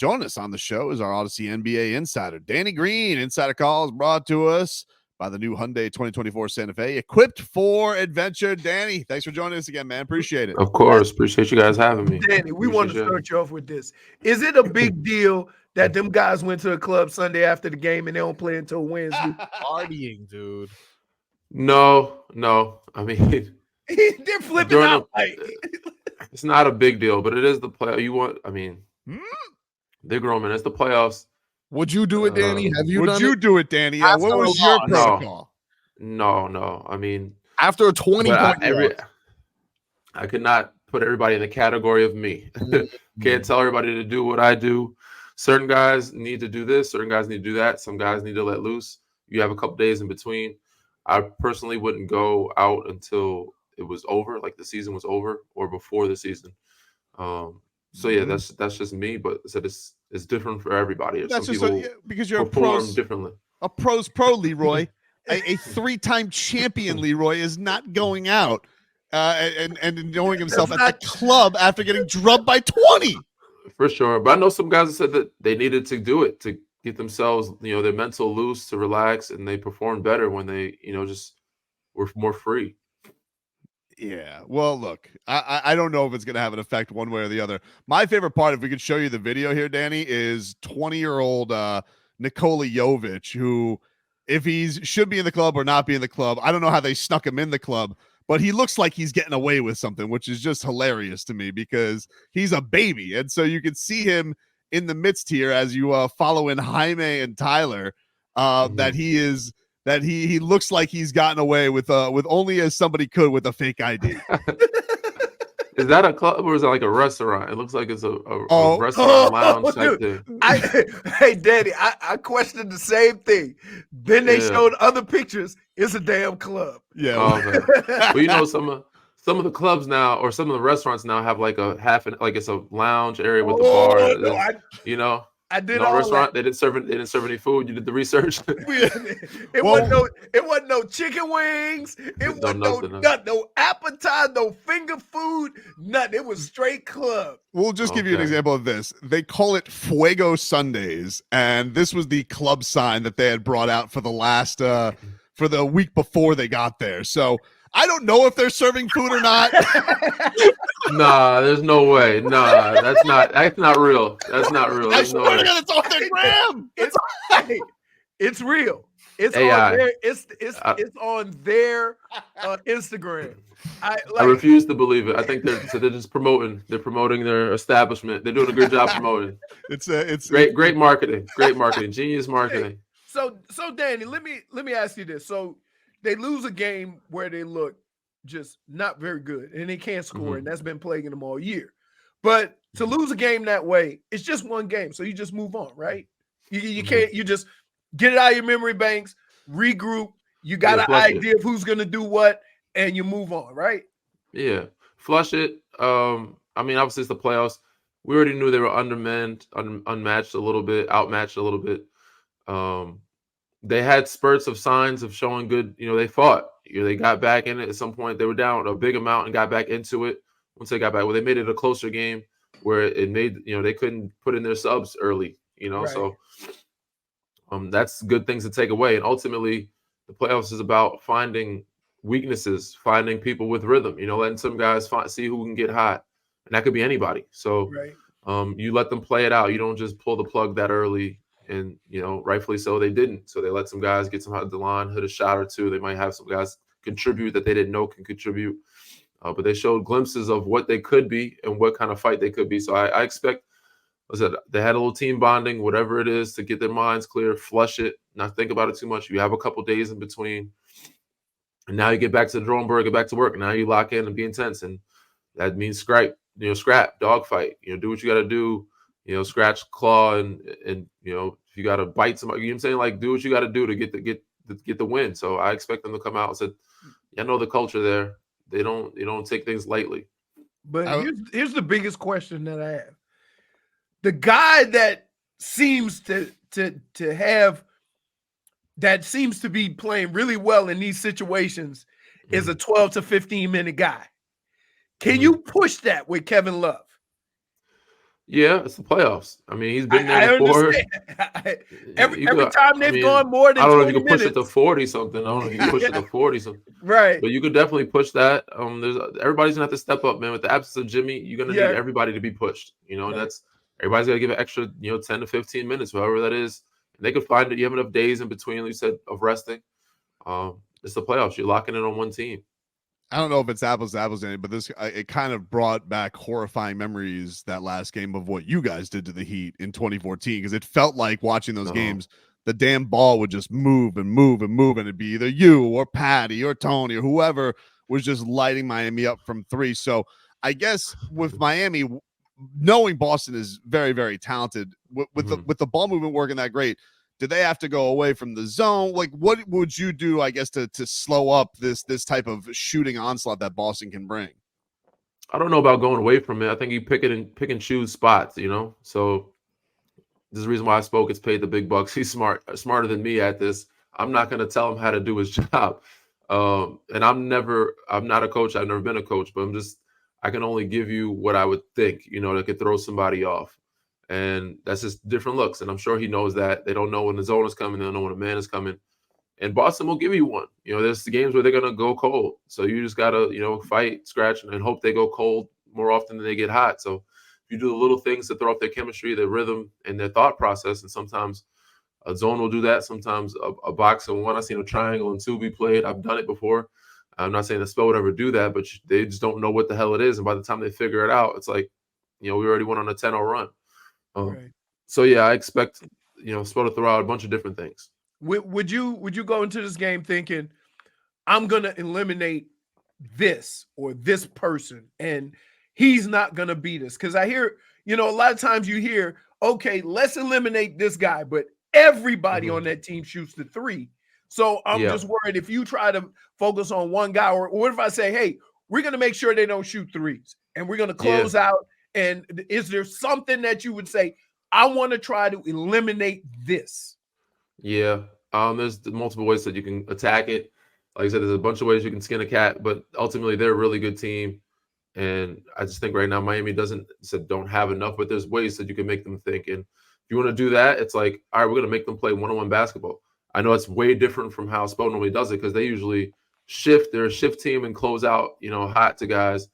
Joining us on the show is our Odyssey NBA insider, Danny Green. Insider calls brought to us by the new Hyundai 2024 Santa Fe, equipped for adventure. Danny, thanks for joining us again, man. Appreciate it. Of course. Appreciate you guys having me. Danny, we want to start you off with this. Is it a big deal that them guys went to the club Sunday after the game and they don't play until Wednesday? Partying, dude. No. I mean, they're flipping out. It's not a big deal, but it is the play. They're grown men. It's the playoffs. Would you do it, Danny? Have you done it? Do it, Danny? Yeah, what was your protocol? No. I mean, after a 20-point I could not put everybody in the category of me. Can't tell everybody to do what I do. Certain guys need to do this. Certain guys need to do that. Some guys need to let loose. You have a couple days in between. I personally wouldn't go out until it was over, like the season was over, or before the season. So yeah, that's just me. But it's different for everybody. That's some just people because you're perform differently. A pro's pro, Leroy. a three-time champion, Leroy, is not going out and enjoying himself at the club after getting drubbed by 20. For sure, but I know some guys that said that they needed to do it to get themselves, their mental loose, to relax, and they performed better when they, just were more free. Yeah, well, look, I don't know if it's going to have an effect one way or the other. My favorite part, if we could show you the video here, Danny, is 20-year-old Nikola Jovic, who, if he should be in the club or not be in the club, I don't know how they snuck him in the club, but he looks like he's getting away with something, which is just hilarious to me because he's a baby. And so you can see him in the midst here as you follow in Jaime and Tyler, that he looks like he's gotten away with only as somebody could with a fake ID. Is that a club or is that like a restaurant? It looks like it's a restaurant lounge type thing. Hey, Daddy, I questioned the same thing. Then they showed other pictures. It's a damn club. Yeah. Well, some of the clubs now, or some of the restaurants now, have like it's a lounge area with a bar. No, I did no all restaurant. that. They didn't serve any food. You did the research. It wasn't no chicken wings. It wasn't no appetizer, no finger food, nothing. It was straight club. We'll just give you an example of this. They call it Fuego Sundays, and this was the club sign that they had brought out for the last for the week before they got there. So I don't know if they're serving food or not. Nah, there's no way. Nah, that's not real. That's not real. I swear to God, it's on their gram. It's real. It's AI. On their it's on their Instagram. I refuse to believe it. I think they're just promoting. They're promoting their establishment. They're doing a good job promoting. It's great marketing. Great marketing. Genius marketing. So Danny, let me ask you this. So they lose a game where they look just not very good and they can't score, and that's been plaguing them all year. But to lose a game that way, it's just one game, so you just move on, right? You can't. You just get it out of your memory banks, regroup. You got an idea of who's going to do what, and you move on, right? Yeah, flush it. I mean, obviously it's the playoffs. We already knew they were undermanned, unmatched a little bit, outmatched a little bit. They had spurts of signs of showing good. They fought. They got back in it at some point. They were down a big amount and got back into it. Once they got back, they made it a closer game where it made, they couldn't put in their subs early, right. So that's good things to take away. And ultimately, the playoffs is about finding weaknesses, finding people with rhythm, letting some guys see who can get hot. And that could be anybody. So you let them play it out. You don't just pull the plug that early. And, rightfully so, they didn't. So they let some guys get some out the line, hit a shot or two. They might have some guys contribute that they didn't know can contribute. But they showed glimpses of what they could be and what kind of fight they could be. So I expect, they had a little team bonding, whatever it is, to get their minds clear, flush it, not think about it too much. You have a couple days in between. And now you get back to the drawing board, get back to work. Now you lock in and be intense. And that means scrap, dogfight. Do what you got to do. Scratch, claw, and if you got to bite somebody, what I'm saying? Like, do what you got to do to get the win. So I expect them to come out and say, I know the culture there. They don't take things lightly. But here's the biggest question that I have. The guy that seems to be playing really well in these situations is a 12 to 15 minute guy. Can you push that with Kevin Love? Yeah, it's the playoffs. I mean, he's been I there before. understand. Every You could, time I they've mean, gone more I than don't know if you 20 could push it to minutes. 40 something. I don't know if you can push it to 40 something. Right. But you could definitely push that. Everybody's gonna have to step up, man. With the absence of Jimmy, you're gonna need Yeah. everybody to be pushed. You know, Right. that's everybody's gotta give an extra, 10 to 15 minutes, whatever that is. And they could find that you have enough days in between, like you said, of resting. It's the playoffs. You're locking in on one team. I don't know if it's apples to apples, Danny, but it kind of brought back horrifying memories, that last game, of what you guys did to the Heat in 2014, because it felt like watching those games, the damn ball would just move and move and move, and it'd be either you or Patty or Tony or whoever was just lighting Miami up from three. So I guess with Miami, knowing Boston is very, very talented, with the ball movement working that great, do they have to go away from the zone? Like, what would you do, I guess, to slow up this type of shooting onslaught that Boston can bring? I don't know about going away from it. I think you pick and choose spots, So this is the reason why I spoke. It's paid the big bucks. He's smarter than me at this. I'm not going to tell him how to do his job. And I'm not a coach. I've never been a coach, but I can only give you what I would think, that could throw somebody off. And that's just different looks. And I'm sure he knows that. They don't know when the zone is coming. They don't know when the man is coming. And Boston will give you one. There's the games where they're going to go cold. So you just got to, fight, scratch, and hope they go cold more often than they get hot. So if you do the little things to throw off their chemistry, their rhythm, and their thought process, and sometimes a zone will do that. Sometimes a box and one. I've seen a triangle and two be played. I've done it before. I'm not saying the spell would ever do that, but they just don't know what the hell it is. And by the time they figure it out, it's like, we already went on a 10-0 run. Right. So, yeah, I expect, Spo to throw out a bunch of different things. Would you go into this game thinking, I'm going to eliminate this or this person and he's not going to beat us? Because I hear, a lot of times you hear, okay, let's eliminate this guy, but everybody on that team shoots the three. So I'm just worried if you try to focus on one guy, or what if I say, hey, we're going to make sure they don't shoot threes and we're going to close out. And is there something that you would say, I want to try to eliminate this? Yeah. There's multiple ways that you can attack it. Like I said, there's a bunch of ways you can skin a cat, but ultimately they're a really good team. And I just think right now Miami don't have enough, but there's ways that you can make them think. And if you want to do that, it's like, all right, we're going to make them play one-on-one basketball. I know it's way different from how Spo normally does it, because they usually shift. They're a shift team and close out, hot to guys.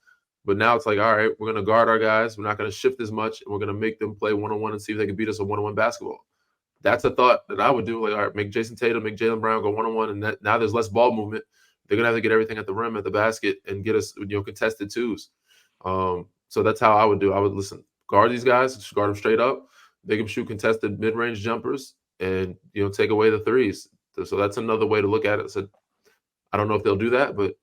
But now it's like, all right, we're going to guard our guys. We're not going to shift as much, and we're going to make them play one-on-one and see if they can beat us in one-on-one basketball. That's a thought that I would do. Like, all right, make Jason Tatum, make Jaylen Brown go one-on-one, and now there's less ball movement. They're gonna have to get everything at the rim, at the basket, and get us, contested twos. So that's how I would do. I would guard these guys, just guard them straight up. They can shoot contested mid-range jumpers, and take away the threes. So that's another way to look at it. So I don't know if they'll do that, but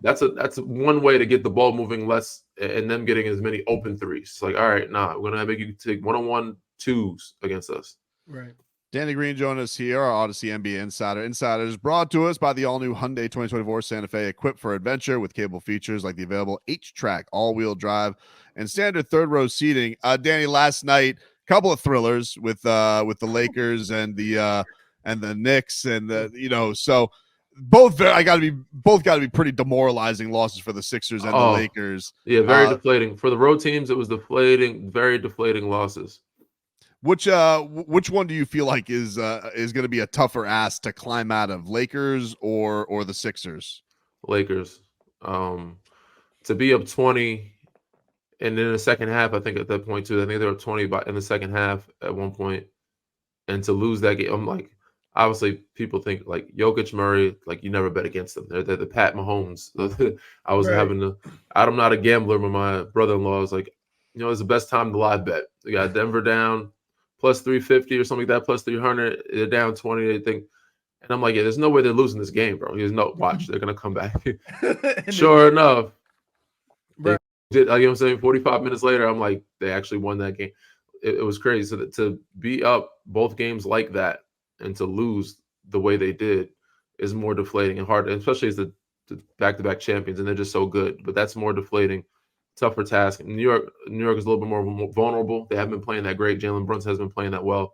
that's one way to get the ball moving less and them getting as many open threes. It's like, all right, we're gonna make you take one-on-one twos against us. Right. Danny Green joining us here, our Odyssey NBA Insider. Insider is brought to us by the all-new Hyundai 2024 Santa Fe, equipped for adventure with capable features like the available H-Track all-wheel drive and standard third-row seating. Danny, last night, a couple of thrillers with the Lakers and the Knicks, and so both got to be pretty demoralizing losses for the Sixers and the Lakers. Yeah, very deflating for the road teams. It was very deflating losses. Which one do you feel like is going to be a tougher ass to climb out of, Lakers or the Sixers? Lakers. To be up 20, and then in the second half, I think at that point too, I think they were 20 in the second half at one point, and to lose that game, I'm like, obviously people think like Jokic, Murray, like you never bet against them. They're the Pat Mahomes. I was I'm not a gambler, but my brother-in-law was like, it's the best time to live bet. We got Denver down plus 350 or something like that, plus 300. They're down 20. They think, and I'm like, yeah, there's no way they're losing this game, bro. There's no watch. They're gonna come back. Sure enough, they did. You know what I'm saying? 45 minutes later, I'm like, they actually won that game. It was crazy. So to be up both games like that and to lose the way they did is more deflating and hard, especially as the back-to-back champions, and they're just so good. But that's more deflating. Tougher task. New York is a little bit more vulnerable. They haven't been playing that great. Jalen Brunson has been playing that well.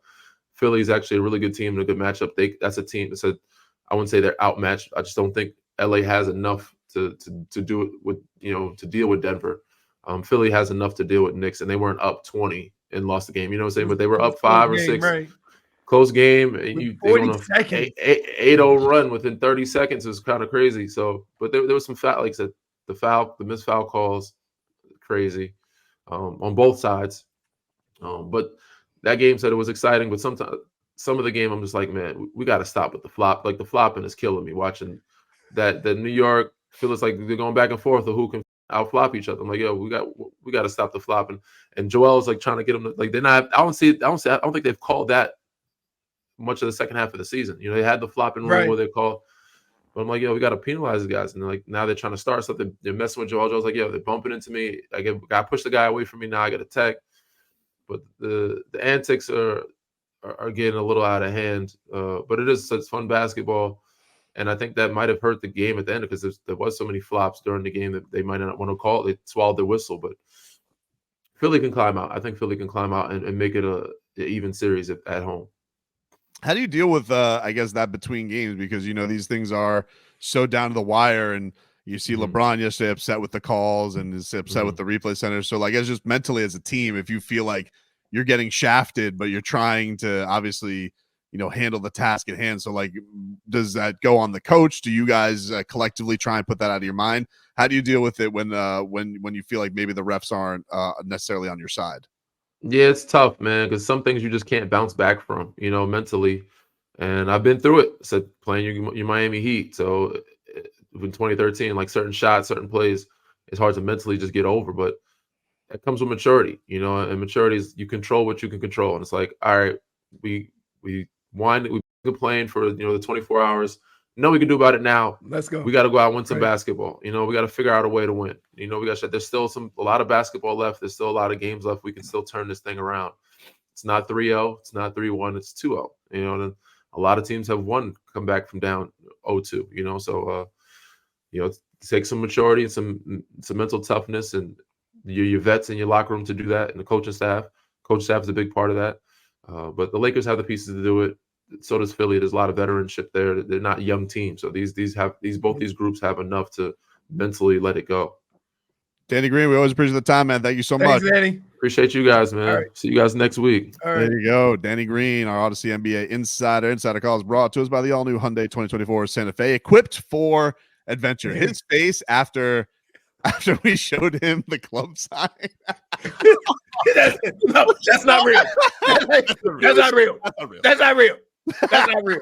Philly's actually a really good team and a good matchup. That's a team. I wouldn't say they're outmatched. I just don't think LA has enough to do it with, to deal with Denver. Philly has enough to deal with Knicks, and they weren't up 20 and lost the game. You know what I'm saying? But they were It was up 5 or close game, 6. right? Close game, and With they 40 went on seconds. 8-0 run within 30 seconds. It was kind of crazy. So, but there was some foul, like I said, the missed foul calls, crazy on both sides. But that game said it was exciting. But sometimes some of the game, I'm just like, man, we got to stop with the flop. Like the flopping is killing me. Watching that the New York feels like they're going back and forth of who can out flop each other. I'm like, yo, we got to stop the flopping. And Joel's like trying to get them to, like they're not. I don't think they've called that much of the second half of the season. You know, they had the flopping rule Right. where they call, but I'm like, yo, we got to penalize the guys. And they're like, now they're trying to start something. They're messing with Joel. Joel's like, yo, they're bumping into me. I push the guy away from me. Now I got a tech. But the antics are getting a little out of hand. But it is such fun basketball. And I think that might have hurt the game at the end because there was so many flops during the game that they might not want to call it. They swallowed their whistle. But Philly can climb out. I think Philly can climb out and make it an even series at home. How do you deal with I guess that between games, because you know these things are so down to the wire, and you see LeBron yesterday upset with the calls and is upset with the replay center. So like, it's just mentally as a team, if you feel like you're getting shafted, but you're trying to obviously, you know, handle the task at hand. So like, does that go on the coach? Do you guys collectively try and put that out of your mind? How do you deal with it when you feel like maybe the refs aren't necessarily on your side? Yeah, it's tough, man, because some things you just can't bounce back from, you know, mentally. And I've been through it. Said playing your Miami Heat. So in 2013, like certain shots, certain plays, it's hard to mentally just get over. But it comes with maturity, you know, and maturity is you control what you can control. And it's like, all right, we've been playing for, you know, the 24 hours. Know we can do about it now. Let's go. We got to go out and win some Right. basketball. You know, we got to figure out a way to win. You know, there's still a lot of basketball left. There's still a lot of games left. We can still turn this thing around. It's not 3-0. It's not 3-1. It's 2-0. You know, and a lot of teams have come back from down 0-2. You know, so you know, it takes some maturity and some mental toughness, and your vets in your locker room to do that, and the coaching staff. Coaching staff is a big part of that. But the Lakers have the pieces to do it. So does Philly. There's a lot of veteranship there. They're not young teams. So both these groups have enough to mentally let it go. Danny Green, we always appreciate the time, man. Thank you so much. Thanks, Danny. Appreciate you guys, man. Right. See you guys next week. All right. There you go. Danny Green, our Odyssey NBA insider. Insider calls brought to us by the all-new Hyundai 2024 Santa Fe, equipped for adventure. His face after we showed him the club sign. No, that's not real. That's not real. That's not real. That's not real.